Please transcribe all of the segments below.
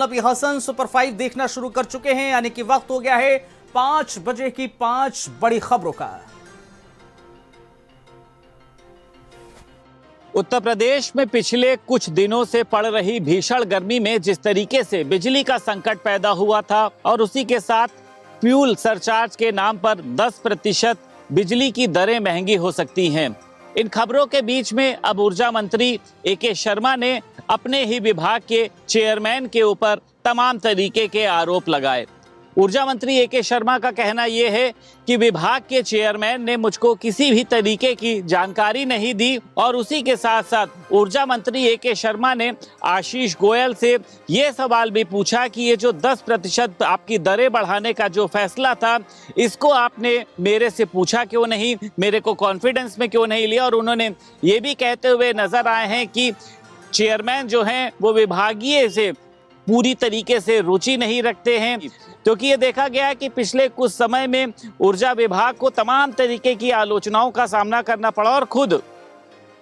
अभी हसन सुपर 5 देखना शुरू कर चुके हैं, यानी कि वक्त हो गया है 5 बजे की 5 बड़ी खबरों का। उत्तर प्रदेश में पिछले कुछ दिनों से पड़ रही भीषण गर्मी में जिस तरीके से बिजली का संकट पैदा हुआ था और उसी के साथ फ्यूल सरचार्ज के नाम पर 10% बिजली की दरें महंगी हो सकती हैं। इन खबरों के बीच में अब ऊर्जा मंत्री ए.के. शर्मा ने अपने ही विभाग के चेयरमैन के ऊपर तमाम तरीके के आरोप लगाए। ऊर्जा मंत्री ए.के. शर्मा का कहना यह है कि विभाग के चेयरमैन ने मुझको किसी भी तरीके की जानकारी नहीं दी और उसी के साथ साथ ऊर्जा मंत्री ए.के. शर्मा ने आशीष गोयल से ये सवाल भी पूछा कि ये जो 10% आपकी दरें बढ़ाने का जो फैसला था, इसको आपने मेरे से पूछा क्यों नहीं, मेरे को कॉन्फिडेंस में क्यों नहीं लिया। और उन्होंने ये भी कहते हुए नजर आए हैं कि चेयरमैन जो हैं वो विभागीय से पूरी तरीके से रुचि नहीं रखते हैं, क्योंकि ये देखा गया है कि पिछले कुछ समय में ऊर्जा विभाग को तमाम तरीके की आलोचनाओं का सामना करना पड़ा और खुद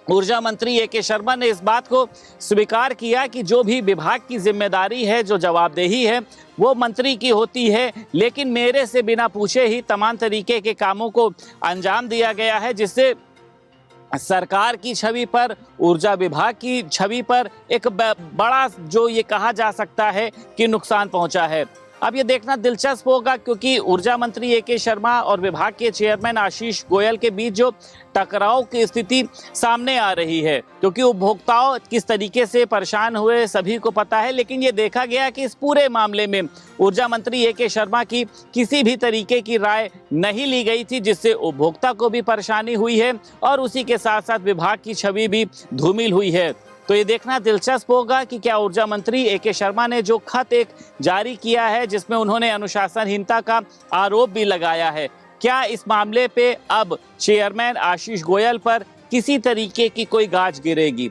ऊर्जा मंत्री ए.के. शर्मा ने इस बात को स्वीकार किया कि जो भी विभाग की जिम्मेदारी है, जो जवाबदेही है, वो मंत्री की होती है, लेकिन मेरे से बिना पूछे ही तमाम तरीके के कामों को अंजाम दिया गया है, जिससे सरकार की छवि पर, ऊर्जा विभाग की छवि पर एक बड़ा जो ये कहा जा सकता है कि नुकसान पहुंचा है। अब ये देखना दिलचस्प होगा, क्योंकि ऊर्जा मंत्री ए.के. शर्मा और विभाग के चेयरमैन आशीष गोयल के बीच जो टकराव की स्थिति सामने आ रही है, क्योंकि उपभोक्ताओं किस तरीके से परेशान हुए सभी को पता है। लेकिन ये देखा गया कि इस पूरे मामले में ऊर्जा मंत्री ए.के. शर्मा की किसी भी तरीके की राय नहीं ली गई थी, जिससे उपभोक्ता को भी परेशानी हुई है और उसी के साथ साथ विभाग की छवि भी धूमिल हुई है। तो ये देखना दिलचस्प होगा कि क्या ऊर्जा मंत्री ए.के. शर्मा ने जो खत एक जारी किया है, जिसमें उन्होंने अनुशासनहीनता का आरोप भी लगाया है, क्या इस मामले पे अब चेयरमैन आशीष गोयल पर किसी तरीके की कोई गाज गिरेगी।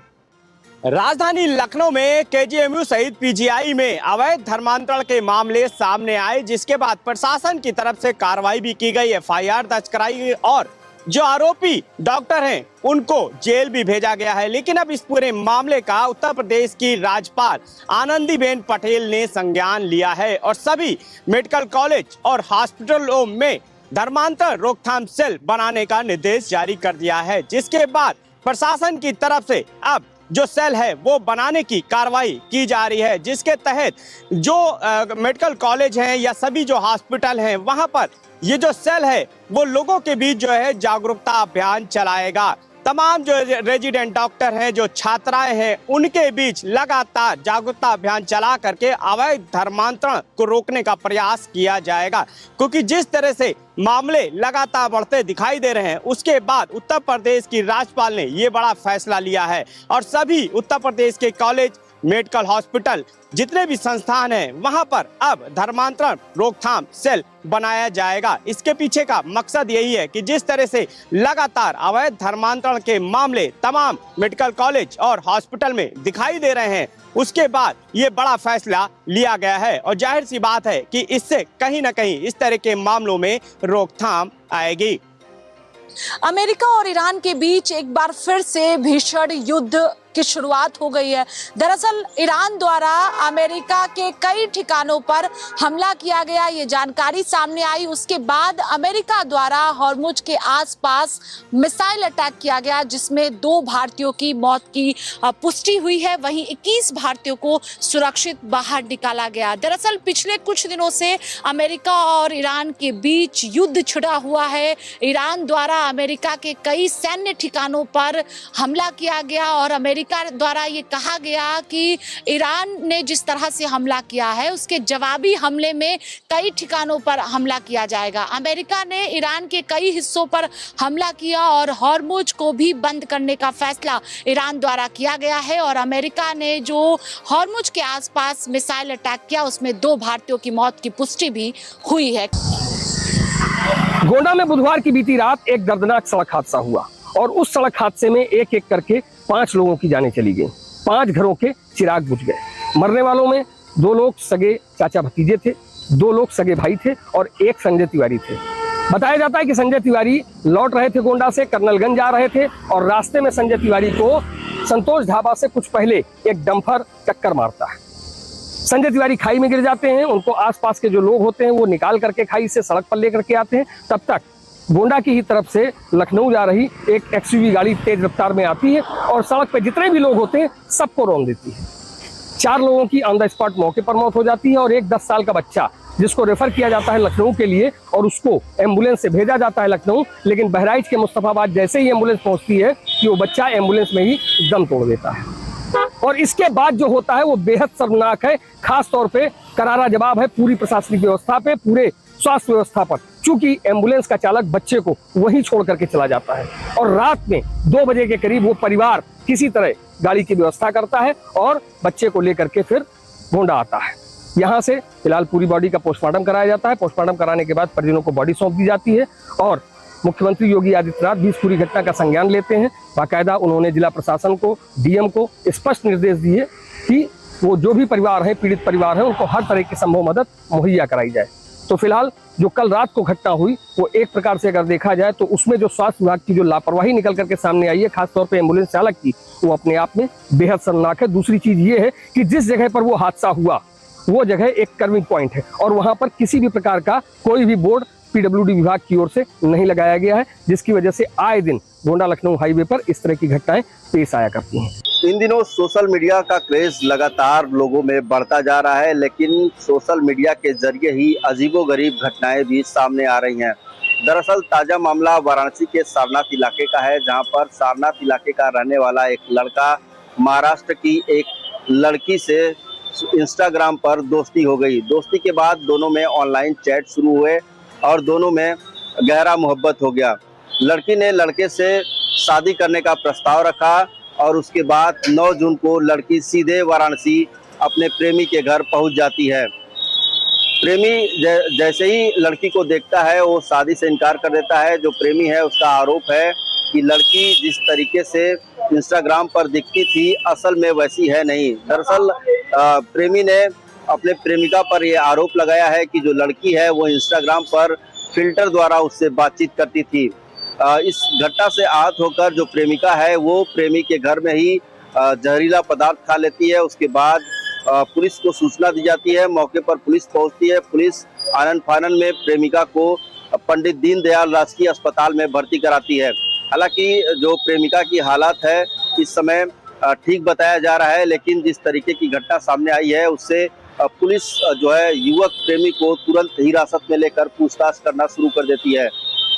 राजधानी लखनऊ में केजीएमयू सहित पीजीआई में अवैध धर्मांतरण के मामले सामने आए, जिसके बाद प्रशासन की तरफ से कार्रवाई भी की गई, एफआईआर दर्ज कराई गई और जो आरोपी डॉक्टर हैं उनको जेल भी भेजा गया है। लेकिन अब इस पूरे मामले का उत्तर प्रदेश की राज्यपाल आनंदीबेन पटेल ने संज्ञान लिया है और सभी मेडिकल कॉलेज और हॉस्पिटलों में धर्मांतरण रोकथाम सेल बनाने का निर्देश जारी कर दिया है, जिसके बाद प्रशासन की तरफ से अब जो सेल है वो बनाने की कार्रवाई की जा रही है, जिसके तहत जो मेडिकल कॉलेज हैं या सभी जो हॉस्पिटल हैं वहां पर ये जो सेल है वो लोगों के बीच जो है जागरूकता अभियान चलाएगा। तमाम जो रेजिडेंट डॉक्टर हैं, जो छात्राएं हैं, उनके बीच लगातार जागरूकता अभियान चला करके अवैध धर्मांतरण को रोकने का प्रयास किया जाएगा, क्योंकि जिस तरह से मामले लगातार बढ़ते दिखाई दे रहे हैं, उसके बाद उत्तर प्रदेश की राज्यपाल ने ये बड़ा फैसला लिया है और सभी उत्तर प्रदेश के कॉलेज, मेडिकल हॉस्पिटल, जितने भी संस्थान हैं वहां पर अब धर्मांतरण रोकथाम सेल बनाया जाएगा। इसके पीछे का मकसद यही है कि जिस तरह से लगातार अवैध धर्मांतरण के मामले तमाम मेडिकल कॉलेज और हॉस्पिटल में दिखाई दे रहे हैं, उसके बाद ये बड़ा फैसला लिया गया है और जाहिर सी बात है कि इससे कहीं ना कहीं इस तरह के मामलों में रोकथाम आएगी। अमेरिका और ईरान के बीच एक बार फिर से भीषण युद्ध की शुरुआत हो गई है। दरअसल ईरान द्वारा अमेरिका के कई ठिकानों पर हमला किया गया, ये जानकारी सामने आई। उसके बाद अमेरिका द्वारा हॉर्मुज के आसपास मिसाइल अटैक किया गया, जिसमें 2 भारतीयों की मौत की पुष्टि हुई है। वहीं 21 भारतीयों को सुरक्षित बाहर निकाला गया। दरअसल पिछले कुछ दिनों से अमेरिका और ईरान के बीच युद्ध छिड़ा हुआ है। ईरान द्वारा अमेरिका के कई सैन्य ठिकानों पर हमला किया गया और अमेरिका द्वारा ये कहा गया कि ईरान ने जिस तरह से हमला किया है उसके जवाबी हमले में कई ठिकानों पर हमला किया जाएगा। अमेरिका ने ईरान के कई हिस्सों पर हमला किया और हॉर्मुज को भी बंद करने का फैसला ईरान द्वारा किया गया है और अमेरिका ने जो हॉर्मुज के आसपास मिसाइल अटैक किया उसमें 2 भारतीयों की मौत की पुष्टि भी हुई है। गोंडा में बुधवार की बीती रात एक दर्दनाक सड़क हादसा हुआ और उस सड़क हादसे में एक एक करके 5 लोगों की जानें चली गई। 5 घरों के चिराग बुझ गए। मरने वालों में 2 लोग सगे चाचा भतीजे थे, 2 लोग सगे भाई थे और 1 संजय तिवारी थे। बताया जाता है कि संजय तिवारी लौट रहे थे गोंडा से, कर्नलगंज जा रहे थे और रास्ते में संजय तिवारी को संतोष ढाबा से कुछ पहले एक डंपर टक्कर मारता है। संजय तिवारी खाई में गिर जाते हैं, उनको आसपास के जो लोग होते हैं वो निकाल करके खाई से सड़क पर लेकर के आते हैं। तब तक गोंडा की ही तरफ से लखनऊ जा रही एक एक्सयूवी गाड़ी तेज रफ्तार में आती है और सड़क पर जितने भी लोग होते हैं सबको रौंद देती है। 4 लोगों की ऑन द स्पॉट मौके पर मौत हो जाती है और एक 10 साल का बच्चा जिसको रेफर किया जाता है लखनऊ के लिए और उसको एम्बुलेंस से भेजा जाता है लखनऊ, लेकिन बहराइच के मुस्तफाबाद जैसे ही एम्बुलेंस पहुंचती है कि वो बच्चा एम्बुलेंस में ही दम तोड़ देता है। और इसके बाद जो होता है वो बेहद शर्मनाक है। खास तौर पे करारा जवाब है पूरी प्रशासनिक व्यवस्था पे, पूरे स्वास्थ्य व्यवस्था पर, चूंकि एम्बुलेंस का चालक बच्चे को वहीं छोड़ करके चला जाता है और रात में 2 बजे के करीब वो परिवार किसी तरह गाड़ी की व्यवस्था करता है और बच्चे को लेकर के फिर गोंडा आता है। यहाँ से फिलहाल पूरी बॉडी का पोस्टमार्टम कराया जाता है। पोस्टमार्टम कराने के बाद परिजनों को बॉडी सौंप दी जाती है और मुख्यमंत्री योगी आदित्यनाथ भी इस पूरी घटना का संज्ञान लेते हैं। बाकायदा उन्होंने जिला प्रशासन को, डीएम को स्पष्ट निर्देश दिए कि वो जो भी परिवार है, पीड़ित परिवार है, उनको हर तरह की संभव मदद मुहैया कराई जाए। तो फिलहाल जो कल रात को घटना हुई वो एक प्रकार से अगर देखा जाए तो उसमें जो स्वास्थ्य विभाग की जो लापरवाही निकल करके सामने आई है, खासतौर पे एम्बुलेंस चालक की, वो अपने आप में बेहद शर्मनाक है। दूसरी चीज ये है कि जिस जगह पर वो हादसा हुआ वो जगह एक कर्विंग पॉइंट है और वहां पर किसी भी प्रकार का कोई भी बोर्ड पीडब्ल्यूडी विभाग की ओर से नहीं लगाया गया है, जिसकी वजह से आए दिन गोंडा लखनऊ हाईवे पर इस तरह की घटनाएं पेश आया करती हैं। इन दिनों सोशल मीडिया का क्रेज लगातार लोगों में बढ़ता जा रहा है, लेकिन सोशल मीडिया के जरिए ही अजीबोगरीब घटनाएं भी सामने आ रही हैं। दरअसल ताजा मामला वाराणसी के सारनाथ इलाके का है, जहां पर सारनाथ इलाके का रहने वाला एक लड़का महाराष्ट्र की एक लड़की से इंस्टाग्राम पर दोस्ती हो गई। दोस्ती के बाद दोनों में ऑनलाइन चैट शुरू हुए और दोनों में गहरा मोहब्बत हो गया। लड़की ने लड़के से शादी करने का प्रस्ताव रखा और उसके बाद 9 जून को लड़की सीधे वाराणसी अपने प्रेमी के घर पहुंच जाती है। प्रेमी जैसे ही लड़की को देखता है वो शादी से इनकार कर देता है। जो प्रेमी है उसका आरोप है कि लड़की जिस तरीके से इंस्टाग्राम पर दिखती थी असल में वैसी है नहीं। दरअसल प्रेमी ने अपने प्रेमिका पर यह आरोप लगाया है कि जो लड़की है वो इंस्टाग्राम पर फिल्टर द्वारा उससे बातचीत करती थी। इस घटना से आहत होकर जो प्रेमिका है वो प्रेमी के घर में ही जहरीला पदार्थ खा लेती है। उसके बाद पुलिस को सूचना दी जाती है। मौके पर पुलिस पहुंचती है। पुलिस आनन फानन में प्रेमिका को पंडित दीनदयाल राजकीय अस्पताल में भर्ती कराती है। हालांकि जो प्रेमिका की हालत है इस समय ठीक बताया जा रहा है, लेकिन जिस तरीके की घटना सामने आई है उससे पुलिस जो है युवक प्रेमी को तुरंत हिरासत में लेकर पूछताछ करना शुरू कर देती है।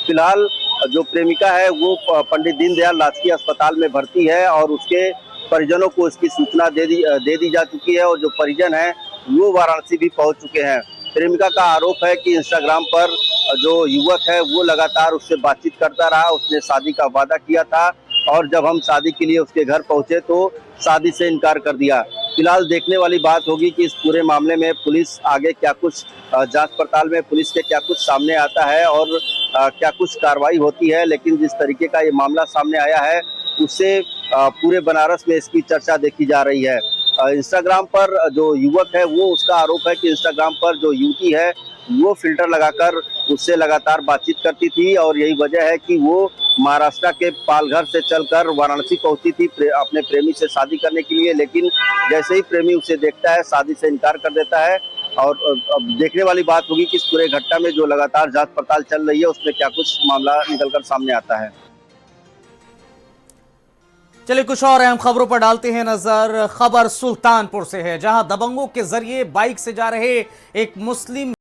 फिलहाल जो प्रेमिका है वो पंडित दीनदयाल राजकीय अस्पताल में भर्ती है और उसके परिजनों को इसकी सूचना दे दी जा चुकी है और जो परिजन हैं वो वाराणसी भी पहुंच चुके हैं। प्रेमिका का आरोप है कि इंस्टाग्राम पर जो युवक है वो लगातार उससे बातचीत करता रहा। उसने शादी का वादा किया था और जब हम शादी के लिए उसके घर पहुंचे तो शादी से इनकार कर दिया। फिलहाल देखने वाली बात होगी कि इस पूरे मामले में पुलिस आगे क्या कुछ जांच पड़ताल में पुलिस के क्या कुछ सामने आता है और क्या कुछ कार्रवाई होती है। लेकिन जिस तरीके का ये मामला सामने आया है उससे पूरे बनारस में इसकी चर्चा देखी जा रही है। इंस्टाग्राम पर जो युवक है वो उसका आरोप है कि इंस्टाग्राम पर जो युवती है वो फिल्टर लगाकर उससे लगातार बातचीत करती थी और यही वजह है कि वो महाराष्ट्र के पालघर से चलकर वाराणसी पहुंची थी अपने प्रेमी से शादी करने के लिए। लेकिन जैसे ही प्रेमी उसे देखता है शादी से इनकार कर देता है और अब देखने वाली बात होगी कि इस पूरे घटना में जो लगातार जांच पड़ताल चल रही है उसमें क्या कुछ मामला निकलकर सामने आता है। चलिए कुछ और अहम खबरों पर डालते हैं नजर। खबर सुल्तानपुर से है, जहां दबंगों के जरिए बाइक से जा रहे एक मुस्लिम